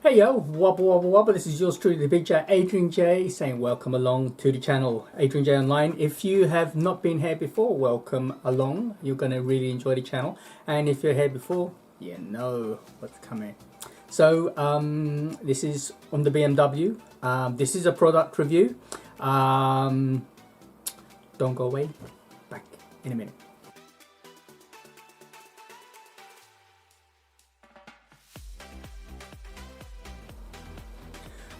Hey yo, wobble wobble wobble, this is yours truly, the Big J, Adrian J, saying welcome along to the channel, Adrianjayeonline. If you have not been here before, welcome along, you're going to really enjoy the channel, and if you're here before, you know what's coming. So, this is on the BMW, this is a product review, don't go away, back in a minute.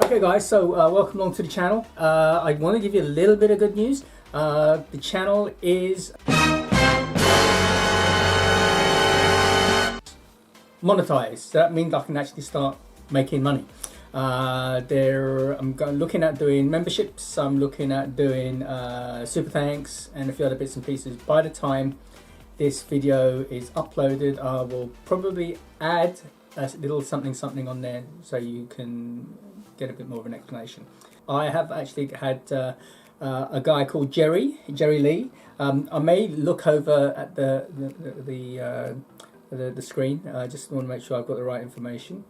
Okay guys, so welcome along to the channel. I want to give you a little bit of good news. The channel is monetized. So that means I can actually start making money. I'm looking at doing memberships, I'm looking at doing super thanks and a few other bits and pieces. By the time this video is uploaded, I will probably add a little something on there so you can get a bit more of an explanation. I have actually had a guy called Jerry Lee. I may look over at the screen. I just want to make sure I've got the right information.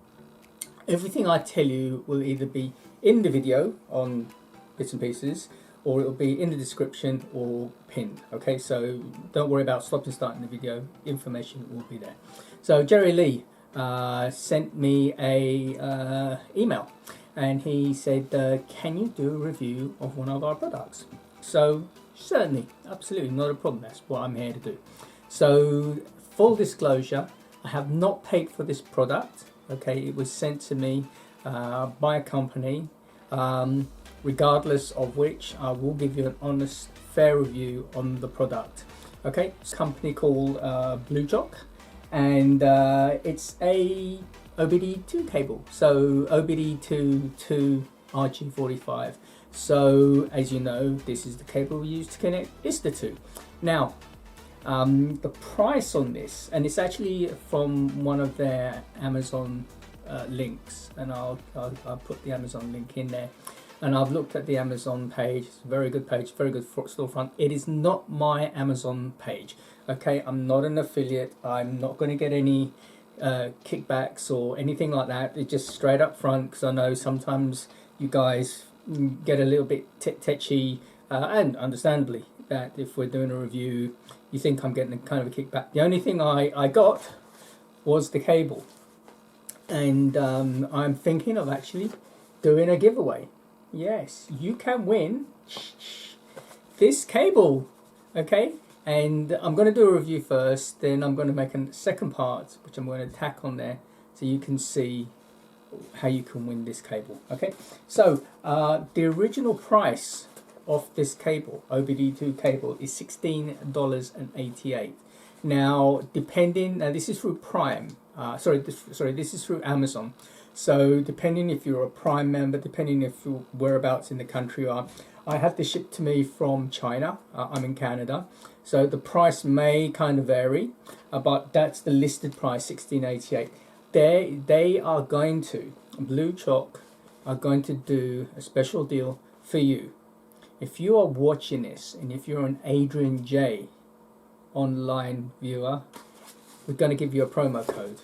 Everything I tell you will either be in the video on bits and pieces, or it will be in the description or pinned. Okay, so don't worry about stopping starting the video. Information will be there. So Jerry Lee sent me a email, and he said, can you do a review of one of our products? So certainly, absolutely not a problem. That's what I'm here to do. So full disclosure, I have not paid for this product. Okay, it was sent to me by a company, regardless of which I will give you an honest, fair review on the product. Okay, it's a company called Bluechok, and it's a OBD2 cable, so OBD2 RJ45. So as you know, this is the cable we use to connect ISTA to. Now, the price on this, and it's actually from one of their Amazon links, and I'll put the Amazon link in there. And I've looked at the Amazon page. It's a very good page, very good storefront. It is not my Amazon page. Okay, I'm not an affiliate. I'm not going to get any kickbacks or anything like that. It's just straight up front, because I know sometimes you guys get a little bit tetchy, and understandably, that if we're doing a review, you think I'm getting a kind of a kickback. The only thing I got was the cable, and I'm thinking of actually doing a giveaway. Yes, you can win this cable. Okay, and I'm going to do a review first, then I'm going to make a second part, which I'm going to tack on there, so you can see how you can win this cable. Okay, so the original price of this cable, OBD2 cable, is $16.88. Now, depending, this is through Prime. This is through Amazon. So depending if you're a Prime member, depending if you whereabouts in the country you are, I had this shipped to me from China. I'm in Canada, so the price may kind of vary, but that's the listed price, $16.88. They are going to, Bluechok are going to do a special deal for you. If you are watching this, and if you're an Adrianjayeonline viewer, we're going to give you a promo code.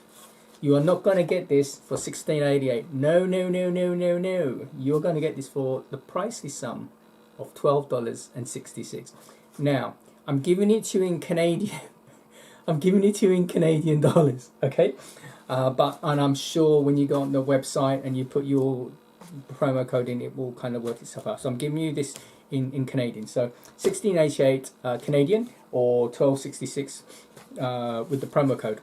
You are not going to get this for $16.88. No, no, no, no, no, no. You're going to get this for the pricey sum of $12.66. Now, I'm giving it to you in Canadian. I'm giving it to you in Canadian dollars, okay? And I'm sure when you go on the website and you put your promo code in, it will kind of work itself out. So I'm giving you this in Canadian. So $16.88 Canadian, or $12.66 with the promo code.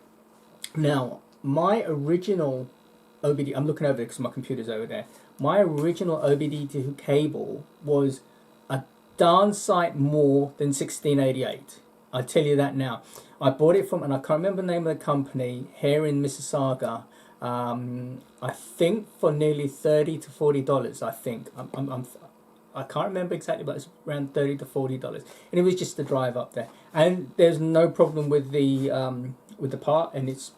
Now, my original OBD, I'm looking over there because my computer's over there. My original OBD2 cable was a darn sight more than $16.88. I tell you that now. I bought it from, and I can't remember the name of the company, here in Mississauga. I think for nearly $30 to $40. I think I can't remember exactly, but it's around $30 to $40, and it was just the drive up there. And there's no problem with the part, and it's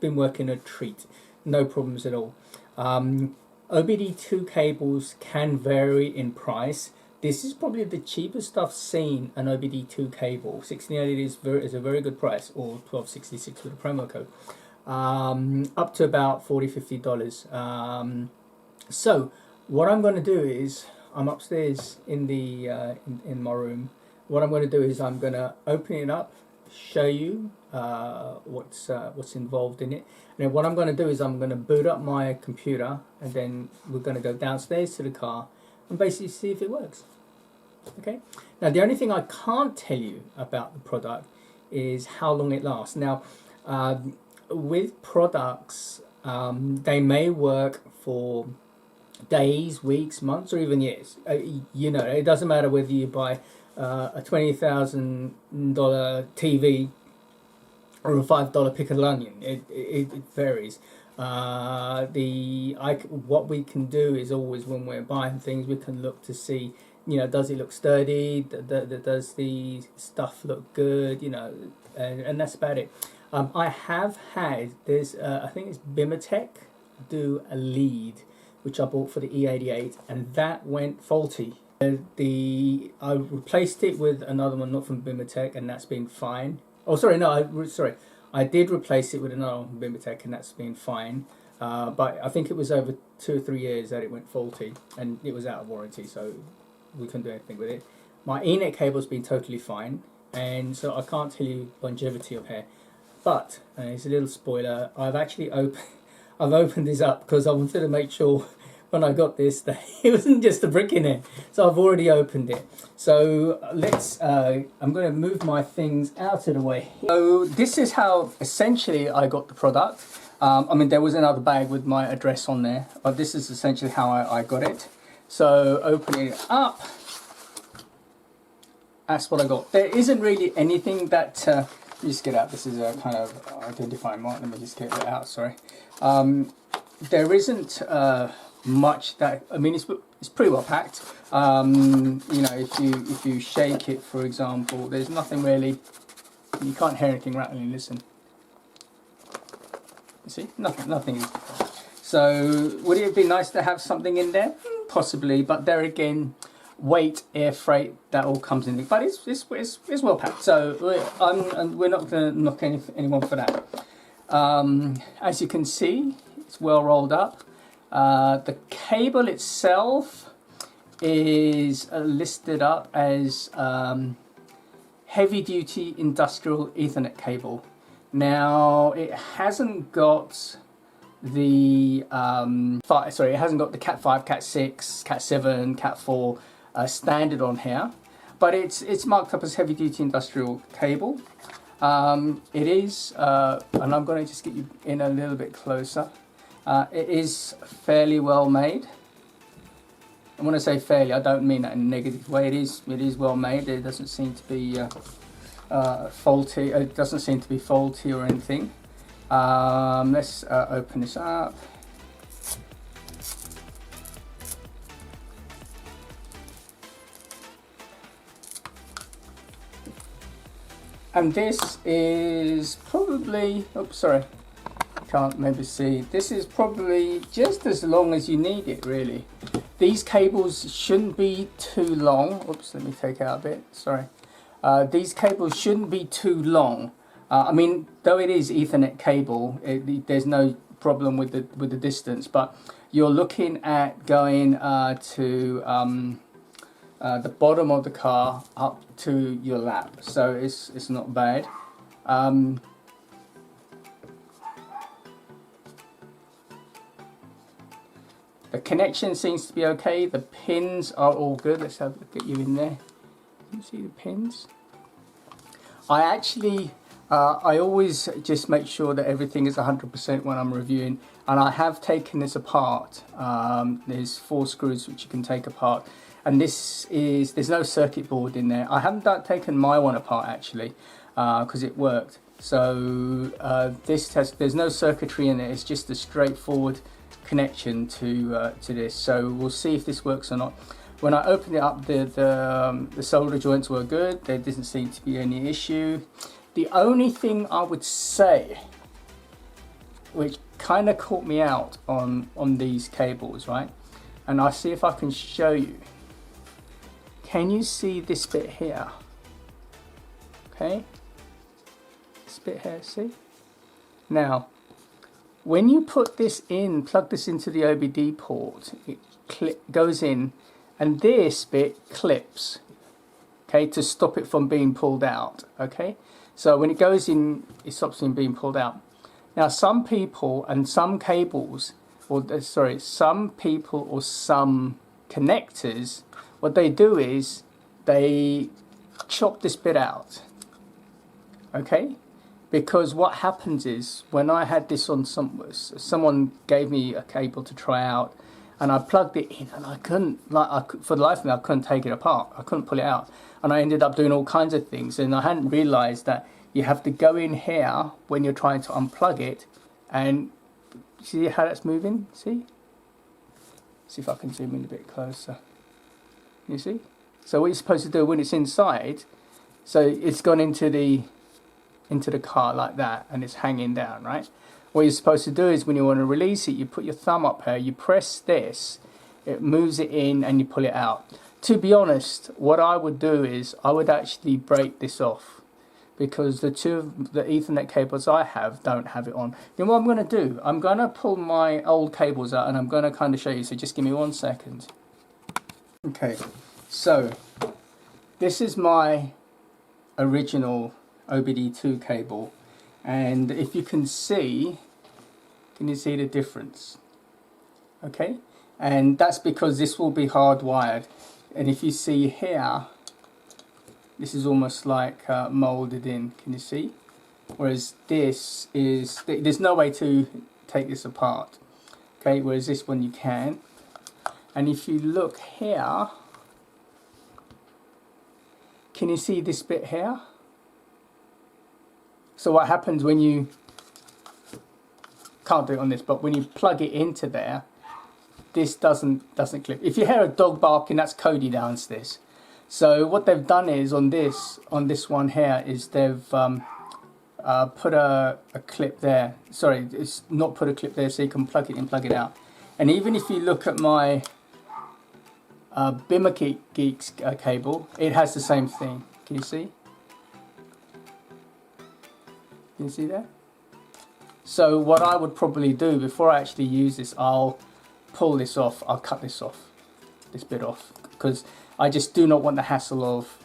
been working a treat. No problems at all. OBD2 cables can vary in price. This is probably the cheapest I've seen an OBD2 cable. $16.88 is a very good price, or $12.66 with a promo code. up to about $40–50. So what I'm going to do is, I'm upstairs in the in my room. What I'm going to do is I'm going to open it up, show you what's involved in it. And then what I'm going to do is I'm going to boot up my computer, and then we're going to go downstairs to the car and basically see if it works. Okay. Now the only thing I can't tell you about the product is how long it lasts. Now with products, they may work for days, weeks, months, or even years. You know, it doesn't matter whether you buy a $20,000 TV or a $5 pickled onion. It varies. What we can do is always, when we're buying things, we can look to see, you know, does it look sturdy? Does the stuff look good? You know, and that's about it. I have had I think it's Bluechok do a lead, which I bought for the E88, and that went faulty. I replaced it with another one, not from Bluechok, and that's been fine. Oh, sorry, no, I did replace it with another one from Bluechok, and that's been fine. But I think it was over 2 or 3 years that it went faulty, and it was out of warranty, so we couldn't do anything with it. My Enet cable's been totally fine, and so I can't tell you longevity of hair. But it's a little spoiler. I've actually opened this up because I wanted to make sure when I got this that it wasn't just a brick in it. So I've already opened it. So let's. I'm going to move my things out of the way. So this is how essentially I got the product. I mean, there was another bag with my address on there, but this is essentially how I got it. So opening it up, that's what I got. There isn't really anything that. Let me just get out. This is a kind of identifying mark. Let me just get it out. Sorry. There isn't much that. I mean, it's pretty well packed. You know, if you shake it, for example, there's nothing really. You can't hear anything rattling. Listen. You see, nothing. So would it be nice to have something in there? Possibly, but there again, weight, air freight, that all comes in. But it's well packed. So we're not going to knock anyone for that. As you can see, it's well rolled up. The cable itself is listed up as heavy duty industrial Ethernet cable. Now it hasn't got the it hasn't got the Cat 5, Cat 6, Cat 7, Cat 4 standard on here, but it's marked up as heavy duty industrial cable. It is, and I'm going to just get you in a little bit closer. It is fairly well made. And when I say fairly, I don't mean that in a negative way. It is well made. It doesn't seem to be faulty. It doesn't seem to be faulty or anything. Let's open this up. And this is probably, oops, sorry, can't maybe see. This is probably just as long as you need it, really. These cables shouldn't be too long. Oops, let me take out a bit, sorry. These cables shouldn't be too long. I mean, though it is Ethernet cable, there's no problem with the distance, but you're looking at going to the bottom of the car up to your lap, so it's not bad. The connection seems to be okay. The pins are all good. Let's have a look at you in there. Can you see the pins? I actually I always just make sure that everything is 100% when I'm reviewing, and I have taken this apart. There's 4 screws which you can take apart, and there's no circuit board in there. I haven't taken my one apart actually because it worked. So there's no circuitry in it. It's just a straightforward connection to this. So we'll see if this works or not. When I opened it up, the solder joints were good. There doesn't seem to be any issue. The only thing I would say, which kind of caught me out on these cables, right? And I'll see if I can show you. Can you see this bit here? Okay, this bit here, see? Now, when you put this in, plug this into the OBD port, it goes in, and this bit clips, okay, to stop it from being pulled out, okay? So when it goes in, it stops it being pulled out. Now some people and some cables, or sorry, some people or some connectors, what they do is they chop this bit out, okay? Because what happens is, when I had this on, someone gave me a cable to try out, and I plugged it in, and I couldn't, for the life of me, I couldn't take it apart. I couldn't pull it out, and I ended up doing all kinds of things, and I hadn't realised that you have to go in here when you're trying to unplug it, and see how that's moving. See if I can zoom in a bit closer. You see? So what you're supposed to do when it's inside, so it's gone into the car like that, and it's hanging down, right? What you're supposed to do is, when you want to release it, you put your thumb up here, you press this, it moves it in, and you pull it out. To be honest, what I would do is I would actually break this off, because the two of the Ethernet cables I have don't have it on. Then what I'm going to do, I'm going to pull my old cables out, and I'm going to kind of show you, so just give me 1 second. Okay, so this is my original OBD2 cable, and if you can see, can you see the difference? Okay, and that's because this will be hardwired, and if you see here, this is almost like molded in, can you see? Whereas this is, there's no way to take this apart, okay, whereas this one you can. And if you look here, can you see this bit here? So what happens when you, can't do it on this, but when you plug it into there, this doesn't clip. If you hear a dog barking, that's Cody downstairs. So what they've done is, on this one here, is they've put a clip there. Sorry, it's not put a clip there, so you can plug it in, plug it out. And even if you look at my BMW Geeks cable, it has the same thing. Can you see? Can you see that? So what I would probably do before I actually use this, I'll pull this off, I'll cut this off, this bit off, because I just do not want the hassle of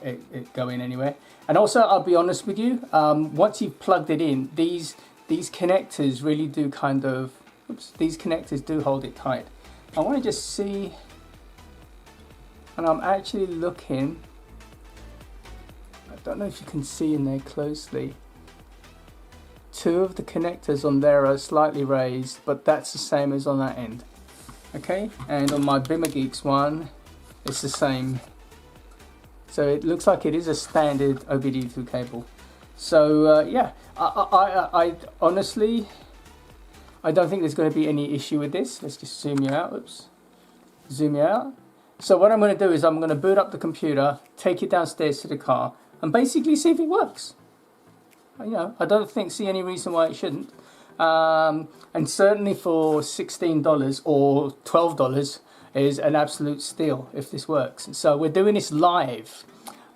it going anywhere. And also, I'll be honest with you, once you've plugged it in, these connectors really do kind of, oops, these connectors do hold it tight. I want to just see, and I'm actually looking, I don't know if you can see in there closely, two of the connectors on there are slightly raised, but that's the same as on that end. Okay, and on my BMW Geeks one, it's the same. So it looks like it is a standard OBD2 cable. So yeah, I honestly, I don't think there's going to be any issue with this. Let's just zoom you out. Oops, zoom you out. So what I'm going to do is I'm going to boot up the computer, take it downstairs to the car, and basically see if it works. You know, I don't see any reason why it shouldn't. And certainly for $16 or $12 is an absolute steal if this works. So we're doing this live.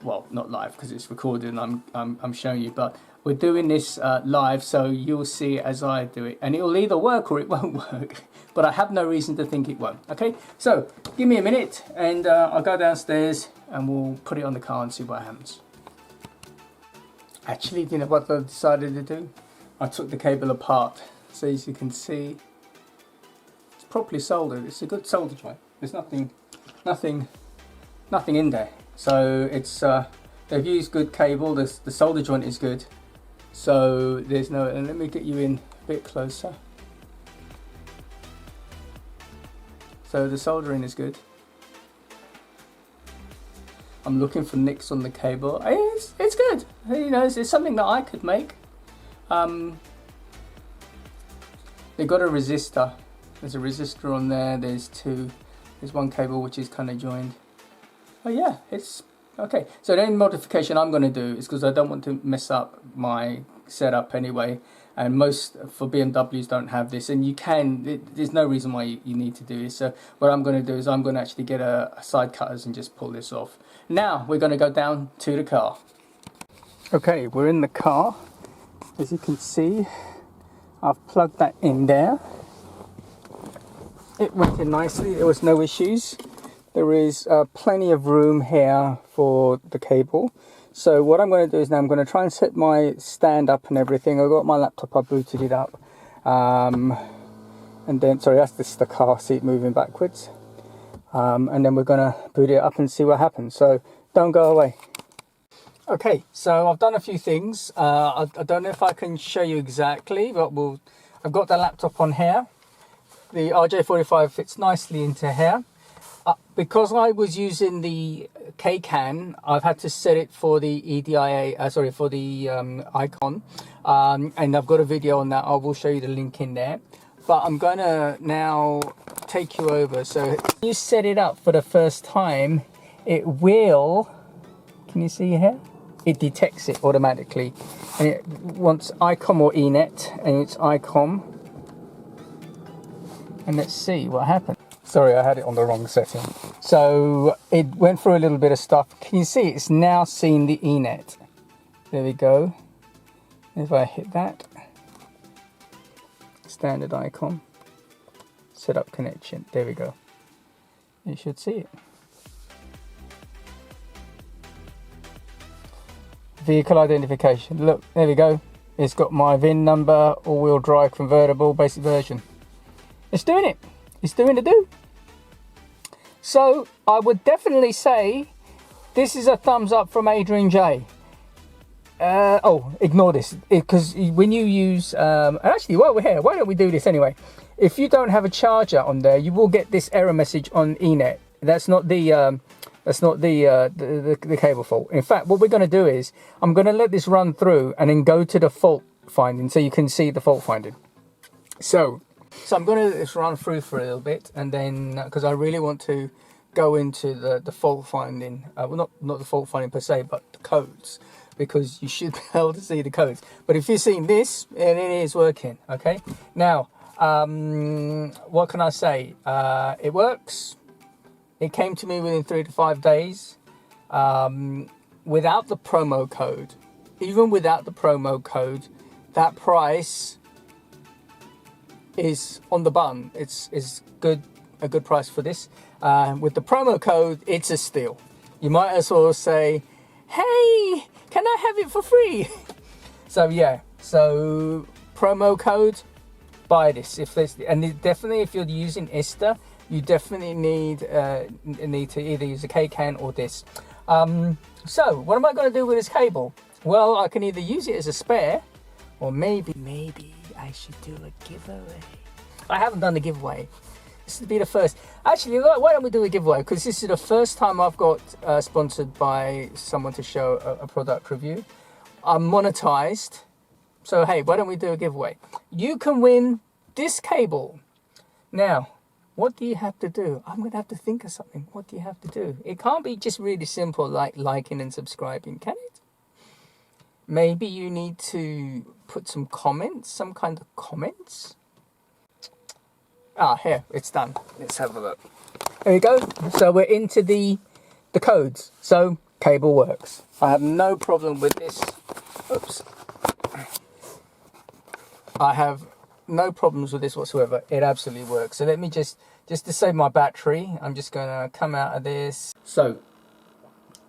Well, not live because it's recorded and I'm showing you, but we're doing this live, so you'll see it as I do it, and it'll either work or it won't work. But I have no reason to think it won't. Okay, so give me a minute, and I'll go downstairs and we'll put it on the car and see what happens. Actually, you know what I decided to do? I took the cable apart, so as you can see, it's properly soldered. It's a good solder joint. There's nothing in there. So it's they've used good cable. The solder joint is good. So there's no. And let me get you in a bit closer. So the soldering is good. I'm looking for nicks on the cable. It's good. You know, it's something that I could make. They've got a resistor. There's a resistor on there. There's two. There's one cable which is kind of joined. Oh yeah, it's okay. So the only modification I'm going to do is because I don't want to mess up my setup anyway. And most for BMWs don't have this, and you can. There's no reason why you need to do this. So what I'm going to do is I'm going to actually get a side cutters and just pull this off. Now we're going to go down to the car. Okay, we're in the car. As you can see, I've plugged that in there. It went in nicely, there was no issues. There is plenty of room here for the cable. So what I'm going to do is now I'm going to try and set my stand up and everything. I've got my laptop, I booted it up. And then, sorry, that's the car seat moving backwards. And then we're going to boot it up and see what happens. So don't go away. Okay, so I've done a few things. I don't know if I can show you exactly, but I've got the laptop on here. The RJ45 fits nicely into here. Because I was using the K-CAN, I've had to set it for the EDIA, for the icon. And I've got a video on that. I will show you the link in there. But I'm going to now take you over. So when you set it up for the first time, it will, can you see here? It detects it automatically. And it wants ICOM or Enet, and it's ICOM. And let's see what happens. Sorry, I had it on the wrong setting. So it went through a little bit of stuff. Can you see it's now seen the Enet? There we go. If I hit that, standard icon, set up connection. There we go. You should see it. Vehicle identification. Look, there we go. It's got my VIN number, all-wheel drive convertible, basic version. It's doing it. It's doing the do. So I would definitely say this is a thumbs up from Adrian J. Oh, ignore this, because when you use actually, while we're here, why don't we do this anyway? If you don't have a charger on there, you will get this error message on Enet. That's not the cable fault. In fact, what we're going to do is I'm going to let this run through and then go to the fault finding so you can see the fault finding. So I'm going to let this run through for a little bit, and then because I really want to go into the fault finding, well, not the fault finding per se, but the codes, because you should be able to see the codes. But if you're seeing this, and it is working. Okay, now what can I say? It works. It came to me within 3 to 5 days, without the promo code. Even without the promo code, that price is on the button. It's good, a good price for this. With the promo code, it's a steal. You might as well say, hey, can I have it for free? So yeah, so promo code, buy this. And definitely if you're using ISTA, you definitely need to either use a K-CAN or this. So what am I going to do with this cable? Well, I can either use it as a spare, or maybe I should do a giveaway. I haven't done the giveaway. This would be the first. Actually, why don't we do a giveaway? Because this is the first time I've got sponsored by someone to show a product review. I'm monetized. So hey, why don't we do a giveaway? You can win this cable. Now, what do you have to do? I'm going to have to think of something. What do you have to do? It can't be just really simple like liking and subscribing, can it? Maybe you need to put some comments, some kind of comments. Ah, here, it's done. Let's have a look. There we go. So we're into the codes. So cable works. I have no problem with this. Oops. I have no problems with this whatsoever. It absolutely works. So let me just to save my battery, I'm just going to come out of this. So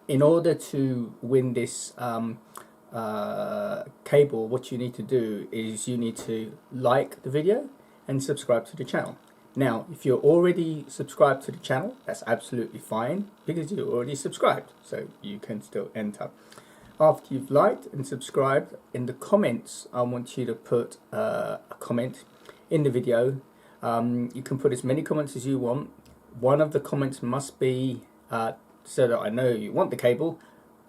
in order to win this cable, what you need to do is you need to like the video and subscribe to the channel. Now, if you're already subscribed to the channel, that's absolutely fine because you're already subscribed, so you can still enter. After you've liked and subscribed, in the comments, I want you to put a comment in the video. You can put as many comments as you want. One of the comments must be so that I know you want the cable.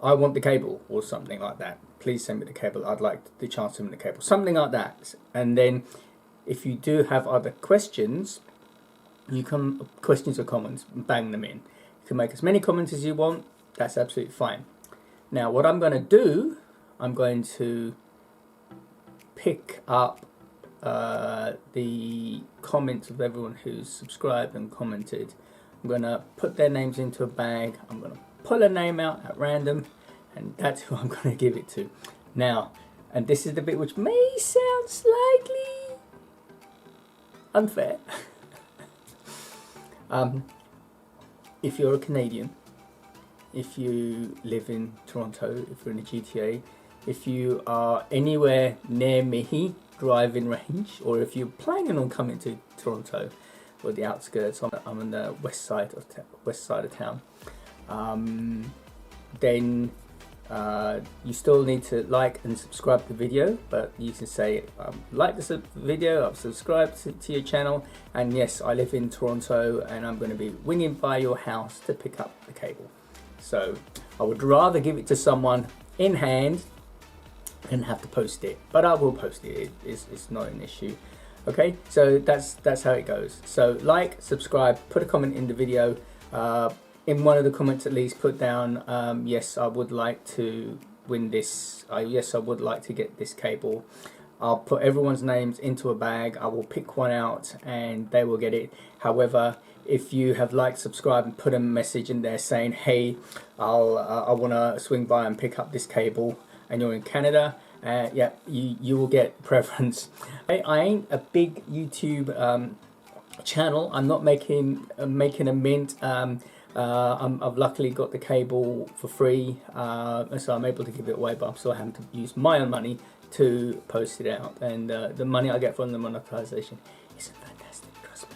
I want the cable, or something like that. Please send me the cable. I'd like the chance to send me the cable. Something like that. And then if you do have other questions, you can, questions or comments, bang them in. You can make as many comments as you want. That's absolutely fine. Now what I'm going to do, I'm going to pick up the comments of everyone who's subscribed and commented. I'm going to put their names into a bag. I'm going to pull a name out at random, and that's who I'm going to give it to. Now, and this is the bit which may sound slightly unfair. If you're a Canadian, if you live in Toronto, if you're in the GTA, if you are anywhere near me, driving range, or if you're planning on coming to Toronto or the outskirts, I'm on the west side of town, then you still need to like and subscribe to the video, but you can say like the video, I've subscribed to your channel, and yes, I live in Toronto and I'm going to be winging by your house to pick up the cable. So I would rather give it to someone in hand and have to post it, but I will post it. It's not an issue. Okay, so that's how it goes. So like, subscribe, put a comment in the video. In one of the comments at least, put down yes, I would like to win this. Yes, I would like to get this cable. I'll put everyone's names into a bag. I will pick one out and they will get it. However, if you have liked, subscribe, and put a message in there saying, hey, I want to swing by and pick up this cable, and you're in Canada, yeah, you will get preference. I ain't a big YouTube channel. I'm not making a mint. I've luckily got the cable for free, so I'm able to give it away, but I'm still having to use my own money to post it out, and the money I get from the monetization isn't fantastic, trust me.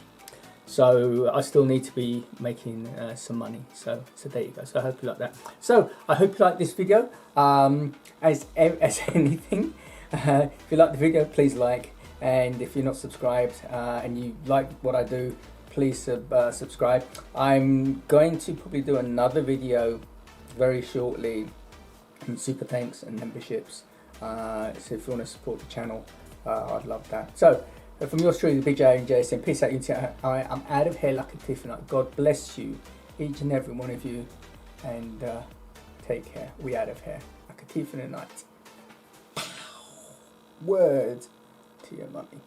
So I still need to be making some money. So there you go. So I hope you like that. So I hope you like this video. As anything, if you like the video, please like, and if you're not subscribed and you like what I do, please subscribe. I'm going to probably do another video very shortly on super thanks and memberships. So if you want to support the channel, I'd love that. So from yours truly, the Big J and Jason, peace out, YouTube. I'm out of here like a tiff, and God bless you, each and every one of you, and take care. We out of here like a thief in the night. Word to your mummy.